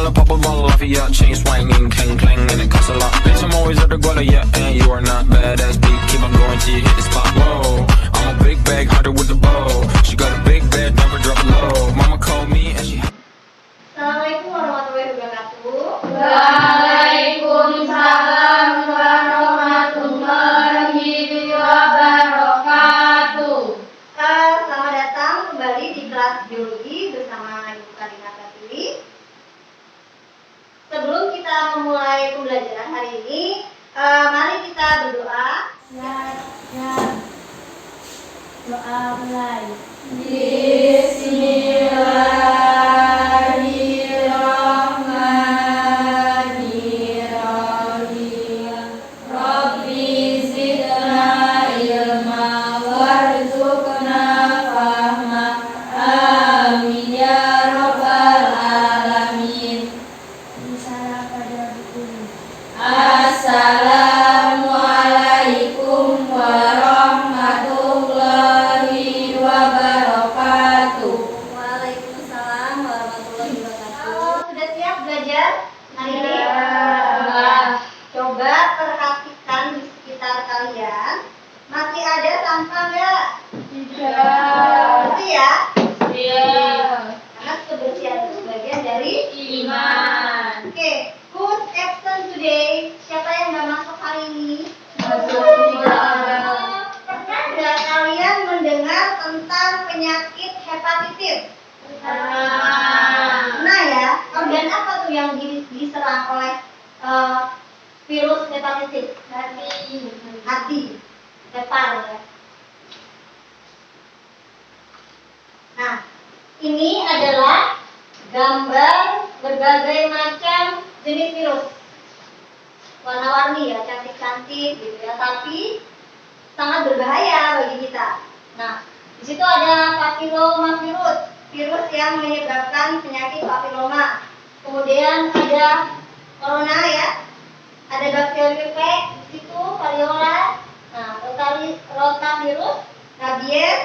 wanna pop a bottle off of ya, chain swinging, clang clang, and it costs a lot. Bitch, I'm always at the guala, yeah, and you are not badass beat. Keep on going till you hit the spot. Whoa, I'm a big bag hunter with the bow. She got a big bed, never drop it low. Mama called me and she. Assalamualaikum warahmatullahi wabarakatuh. Waalaikumsalam warahmatullahi wabarakatuh. Selamat datang kembali di kelas biologi bersama Ibu Karina Katili. Sebelum kita memulai pembelajaran hari ini, mari kita berdoa. Doa mulai. Bismillahirrahmanirrahim. Rabbi zidna ilma warzuqna fahma. Amin ya rabbal alamin. Misalnya pada buku. Assalamualaikum warahmatullahi wabarakatuh. Waalaikumsalam warahmatullahi wabarakatuh. Sudah siap belajar hari ini? Coba perhatikan di sekitar kalian. Masih ada sampah nggak? Bersih ya? Karena kebersihan itu sebagian dari Iman. Oke, who's absent today? Siapa yang nggak masuk hari ini? Pernah nggak kalian mendengar tentang penyakit hepatitis? Nah ya, organ apa tuh yang diserang oleh virus hepatitis? Hati, hepar ya. Nah, ini adalah gambar berbagai macam jenis virus. Warna-warni ya, cantik-cantik gitu ya, tapi sangat berbahaya bagi kita. Nah, di situ ada papillomavirus, virus yang menyebabkan penyakit papilloma. Kemudian ada corona ya, ada bakteri P di situ, variola, rotavirus, rabies,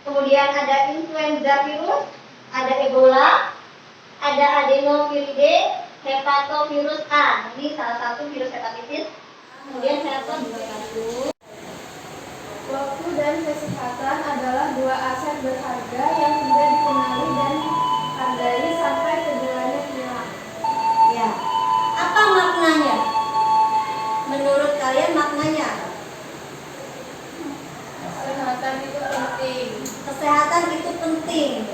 kemudian ada influenza virus, ada Ebola, ada adenoviridae, hepatovirus A. Ini salah satu virus hepatitis. Kemudian hepatovirus. Waktu dan kesehatan adalah dua aset berharga yang tidak dikenali dan hargai sampai keduanya hilang. Ya. Apa maknanya? Menurut kalian maknanya? Kesehatan itu penting. Kesehatan itu penting.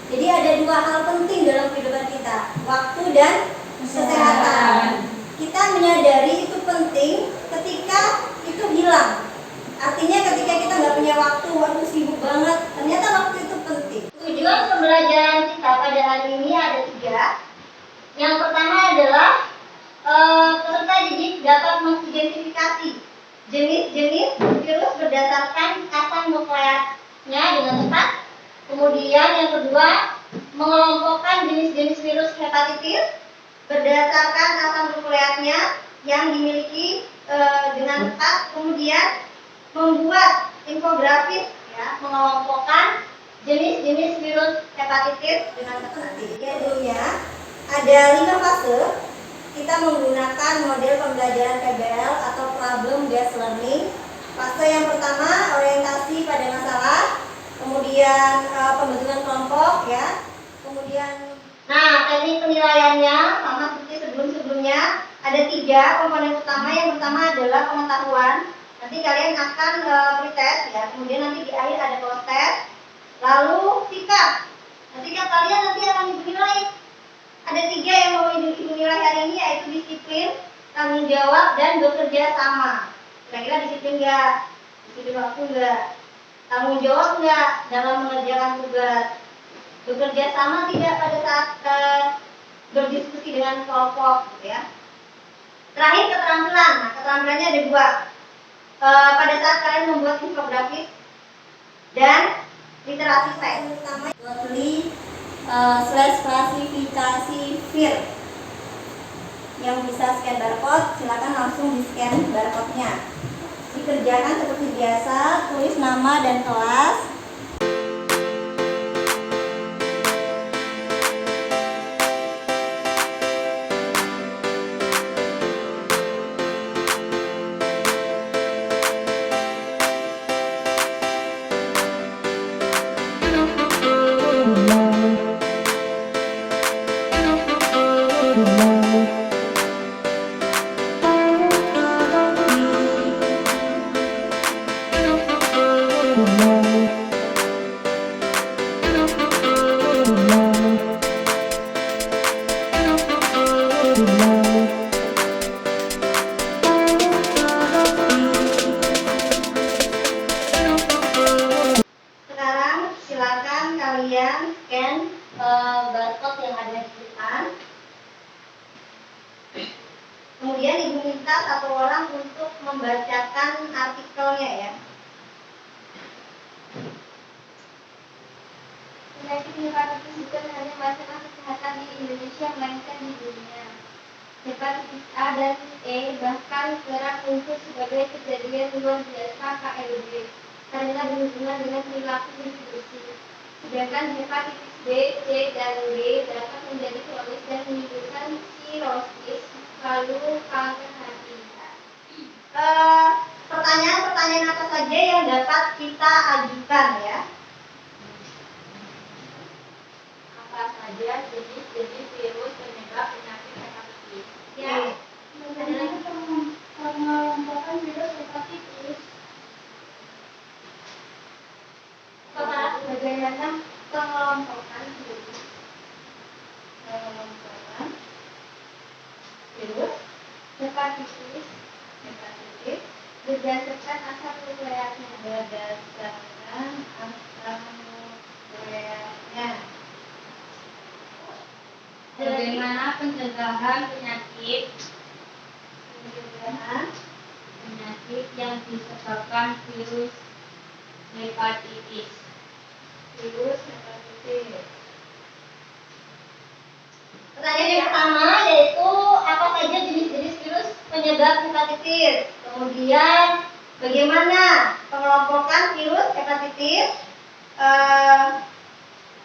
Jadi ada dua hal penting dalam kehidupan kita, waktu dan kesehatan. Kita menyadari itu penting ketika itu hilang. Artinya ketika kita nggak punya waktu, sibuk banget, ternyata waktu itu penting. Tujuan pembelajaran kita pada hari ini ada 3. Yang pertama adalah peserta didik dapat mengidentifikasi jenis-jenis virus berdasarkan asam nukleatnya dengan tepat. Kemudian yang kedua, mengelompokkan jenis-jenis virus hepatitis berdasarkan asam nukleatnya yang dimiliki dengan tepat. Kemudian membuat infografis ya, mengelompokkan jenis-jenis virus hepatitis dengan tepat. Judulnya ada 5 fase. Kita menggunakan model pembelajaran PBL atau problem based learning. Fase yang pertama orientasi pada masalah, kemudian pembentukan kelompok ya, kemudian teknik penilaiannya sama seperti sebelumnya ada 3 komponen utama. Yang pertama adalah pengetahuan. Nanti kalian akan pretest ya, kemudian nanti di akhir ada close test. Lalu sikap. Sikap kalian nanti akan dinilai. Ada 3 yang mau dinilai hari ini, yaitu disiplin, tanggung jawab, dan bekerja sama. Kira-kira disiplin nggak? Disiplin waktu nggak? Tanggung jawab nggak dalam mengerjakan tugas? Bekerja sama tidak pada saat berdiskusi dengan kelompok, gitu ya. Terakhir keterampilan. Nah, keterampilannya ada 2. Pada saat kalian membuat infografis dan literasi science. Pertama, /klasifikasi VIR. Yang bisa scan barcode, silakan langsung di scan barcode-nya. Dikerjakan seperti biasa, tulis nama dan kelas. silakan kalian scan barcode yang ada di depan. Kemudian ibu minta satu orang untuk membacakan artikelnya ya. Penyakit hepatitis bukan hanya masalah kesehatan di Indonesia, melainkan di dunia. Hepatitis A dan E bahkan kerap muncul sebagai kejadian luar biasa KLB karena berhubungan dengan perilaku bersih. Sedangkan hepatitis B, C, dan D dapat menjadi kronis dan menimbulkan sirosis, lalu kanker hati. Pertanyaan-pertanyaan apa saja yang dapat kita ajukan ya? Apa saja jenis-jenis virus penyebab penyakit hepatitis? Ya. Pengelompokan virus hepatitis. Bagaimana pengelompokan virus? Pengelompokan virus hepatitis berdasarkan asal nukleatnya. Bagaimana pencegahan penyakit yang disebabkan virus hepatitis? Pertanyaan yang pertama yaitu apa saja jenis-jenis virus penyebab hepatitis. Kemudian bagaimana pengelompokan virus hepatitis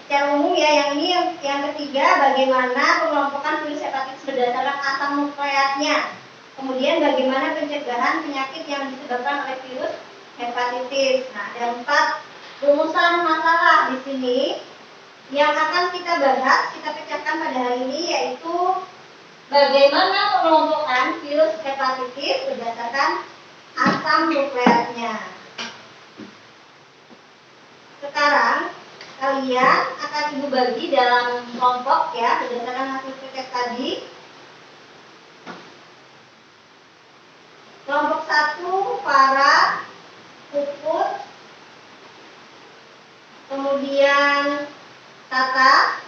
secara umum ya. Yang ini yang ketiga, bagaimana pengelompokan virus hepatitis berdasarkan asam nukleatnya. Kemudian bagaimana pencegahan penyakit yang disebabkan oleh virus hepatitis. Nah, ada 4 rumusan masalah di sini yang akan kita bahas, kita pecahkan pada hari ini, yaitu bagaimana pengelompokan virus hepatitis berdasarkan asam nukleatnya. Sekarang kalian akan ibu bagi dalam kelompok ya berdasarkan hasil riset tadi. Kelompok 1 Farah, Puput, kemudian Tata,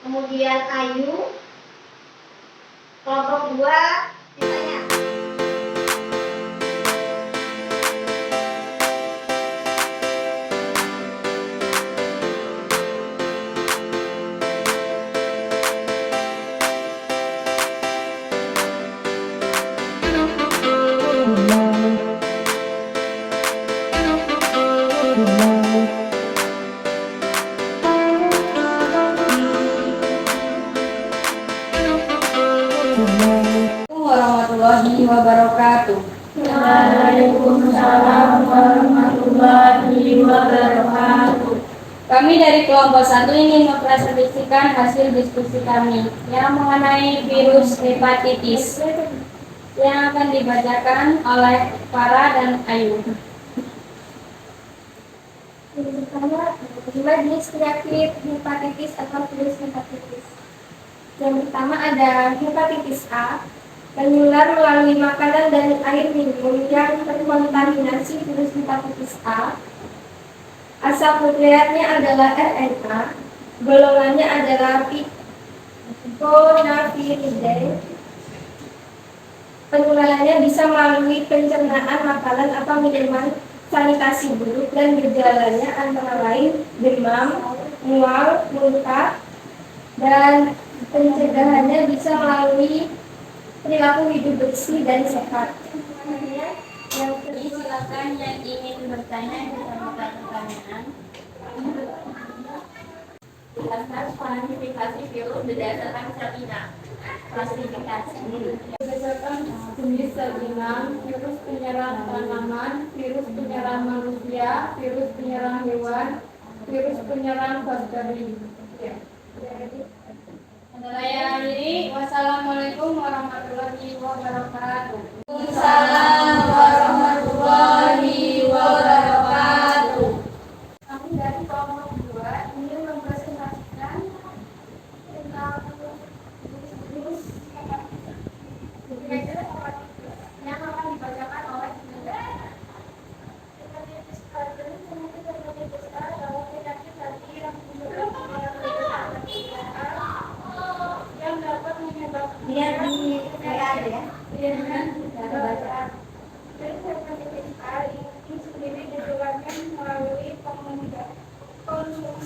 kemudian Ayu. Kelompok 2 sisanya. Warahmatullahi wabarakatuh. Waalaikumsalam warahmatullahi wabarakatuh. Kami dari kelompok 1 ingin mempresentasikan hasil diskusi kami yang mengenai virus hepatitis yang akan dibacakan oleh Farah dan Ayu. Yang pertama, 5 jenis penyakit hepatitis atau virus hepatitis. Yang pertama ada hepatitis A, menular melalui makanan dan air minum yang terkontaminasi virus hepatitis A. Asal nukleatnya adalah RNA, golongannya adalah Piconaviridae. Penularannya bisa melalui pencernaan makanan atau minuman sanitasi buruk dan gejalanya antara lain demam, mual, muntah, dan pencegahannya bisa melalui perilaku hidup bersih dan sehat. Yang silakan yang ingin bertanya bisa bertanya pertanyaan. Jelaskan klasifikasi virus berdasarkan sel inang. Klasifikasi berdasarkan jenis sel inang, virus penyerang tanaman, virus penyerang manusia, virus penyerang hewan, virus penyerang bakteri. Saya akhiri. Wassalamualaikum warahmatullahi wabarakatuh. Waalaikumsalam warahmatullahi wabarakatuh. Kami dari kelompok 2 ingin mempresentasikan tentang virus hepatitis. Kira-kira hepatitis yang akan dibacakan oleh hepatitis A. Penyakit hepatitis A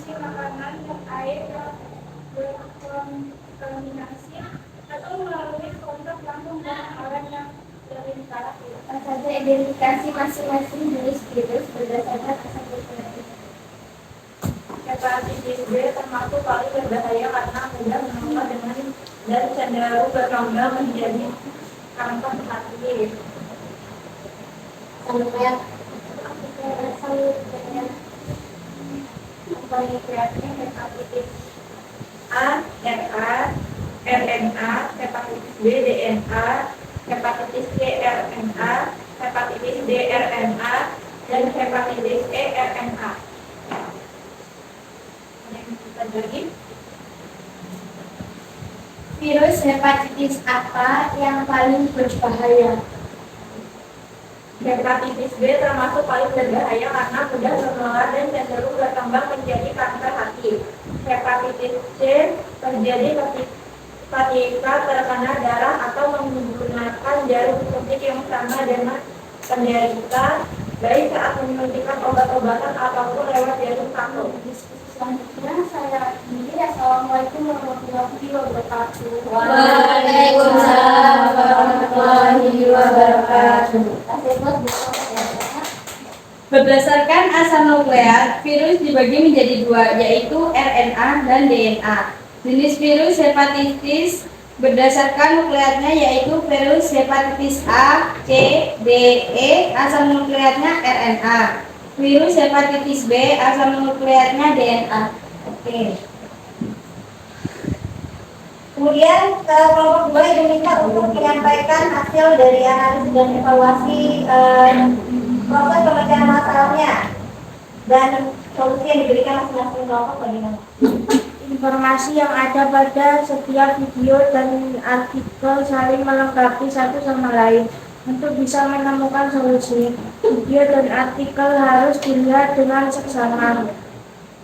konsumsi makanan dan air yang berkontaminasi atau melalui kontak langsung dengan orang yang terinfeksi. Apa saja identifikasi masing-masing jenis virus berdasarkan asal usulnya. Hepatitis B termasuk paling berbahaya karena mudah menular dan cenderung berkembang menjadi kanker hati. Sampai Paling kreatif hepatitis A, RA, RNA, hepatitis B, DNA, hepatitis C, RNA, hepatitis D, RNA, dan hepatitis E, RNA. Lagi. Virus hepatitis apa yang paling berbahaya? Hepatitis B termasuk paling berbahaya karena mudah menular dan cenderung berkembang menjadi kanker hati. Hepatitis C terjadi ketika terkena darah atau menggunakan jarum suntik yang sama dengan penderita, baik saat menyuntikkan obat-obatan ataupun lewat jarum satu. Selanjutnya saya akhiri. Assalamualaikum warahmatullahi wabarakatuh. Waalaikumsalam warahmatullahi wabarakatuh. Berdasarkan asal nukleat, virus dibagi menjadi dua, yaitu RNA dan DNA. Jenis virus hepatitis berdasarkan nukleatnya yaitu virus hepatitis A, C, D, E, asal nukleatnya RNA. Virus hepatitis B, asal nukleatnya DNA. Oke. kemudian kelompok 2 diminta untuk menyampaikan hasil dari analisis dan evaluasi proses pemecahan masalahnya dan solusi yang diberikan masing-masing kelompok bagaimana? Informasi yang ada pada setiap video dan artikel saling melengkapi satu sama lain. Untuk bisa menemukan solusi, video dan artikel harus dilihat dengan seksama.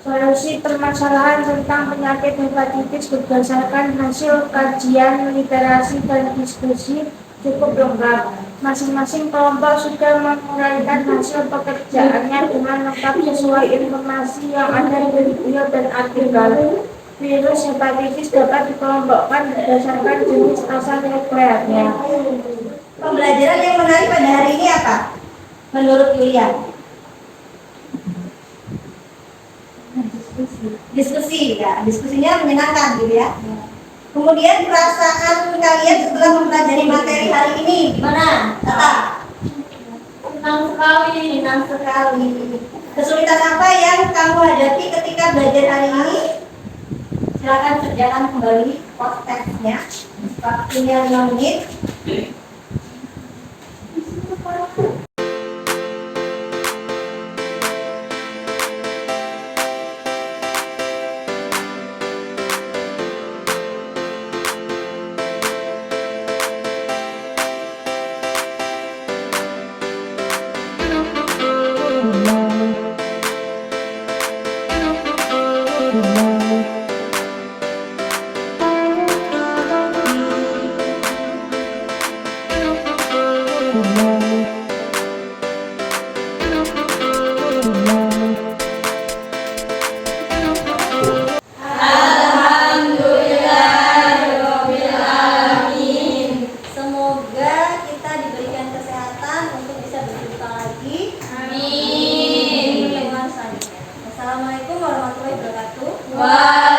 Solusi permasalahan tentang penyakit hepatitis berdasarkan hasil kajian, literasi, dan diskusi cukup lengkap. Masing-masing kelompok sudah menguraikan hasil pekerjaannya dengan lengkap sesuai informasi yang ada di video dan artikel. Virus hepatitis dapat dikelompokkan berdasarkan jenis asal nukleatnya. Pembelajaran yang menarik pada hari ini apa? Menurut Yulia? Diskusi ya, diskusinya menyenangkan gitu ya. Kemudian perasaan kalian setelah mempelajari materi hari ini gimana? Tata? Senang sekali. Senang sekali. Kesulitan apa yang kamu hadapi ketika belajar hari ini? Silakan kerjakan kembali post-text-nya. Waktunya 5 menit. Semoga kita diberikan kesehatan untuk bisa berjumpa lagi. Amin. Di pertemuan selanjutnya. Wassalamualaikum warahmatullahi wabarakatuh. Waalaikumsalam.